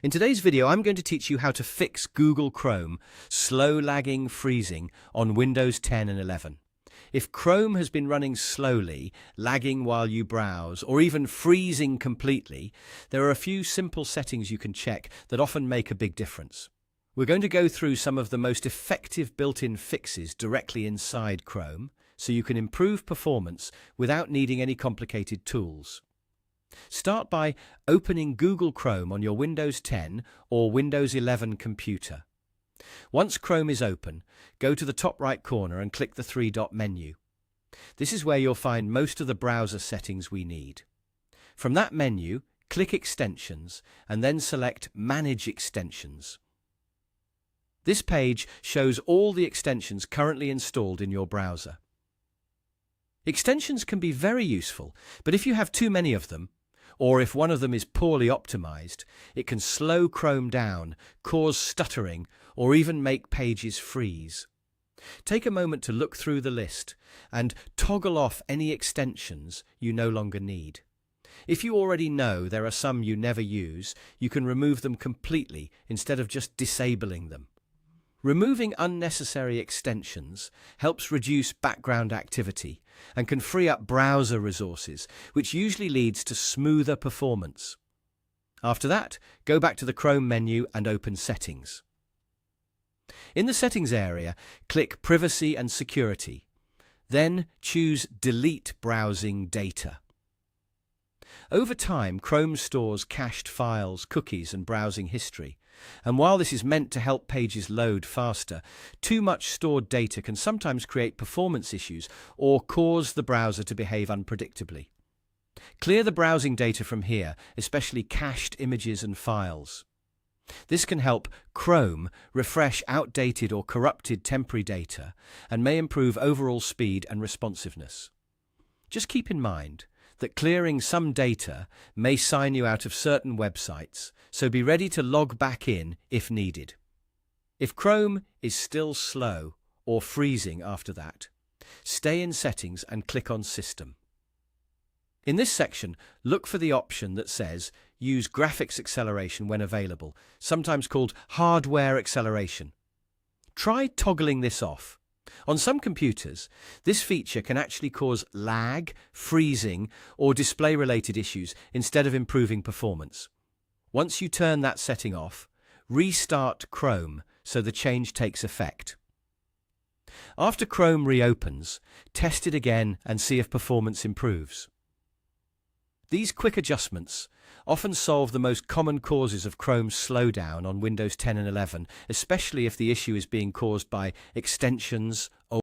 In today's video, I'm going to teach you how to fix Google Chrome slow lagging freezing on Windows 10 and 11. If Chrome has been running slowly, lagging while you browse, or even freezing completely, there are a few simple settings you can check that often make a big difference. We're going to go through some of the most effective built-in fixes directly inside Chrome, so you can improve performance without needing any complicated tools. Start by opening Google Chrome on your Windows 10 or Windows 11 computer. Once Chrome is open, go to the top right corner and click the three-dot menu. This is where you'll find most of the browser settings we need. From that menu, click Extensions and then select Manage Extensions. This page shows all the extensions currently installed in your browser. Extensions can be very useful, but if you have too many of them, or if one of them is poorly optimized, it can slow Chrome down, cause stuttering, or even make pages freeze. Take a moment to look through the list and toggle off any extensions you no longer need. If you already know there are some you never use, you can remove them completely instead of just disabling them. Removing unnecessary extensions helps reduce background activity and can free up browser resources, which usually leads to smoother performance. After that, go back to the Chrome menu and open Settings. In the Settings area, click Privacy and Security. Then choose Delete Browsing Data. Over time, Chrome stores cached files, cookies, and browsing history. And while this is meant to help pages load faster, too much stored data can sometimes create performance issues or cause the browser to behave unpredictably. Clear the browsing data from here, especially cached images and files. This can help Chrome refresh outdated or corrupted temporary data and may improve overall speed and responsiveness. Just keep in mind that clearing some data may sign you out of certain websites, so be ready to log back in if needed. If Chrome is still slow or freezing after that, stay in Settings and click on System. In this section, look for the option that says Use Graphics Acceleration when available, sometimes called Hardware Acceleration. Try toggling this off. On some computers, this feature can actually cause lag, freezing, or display-related issues instead of improving performance. Once you turn that setting off, restart Chrome so the change takes effect. After Chrome reopens, test it again and see if performance improves. These quick adjustments often solve the most common causes of Chrome's slowdown on Windows 10 and 11, especially if the issue is being caused by extensions or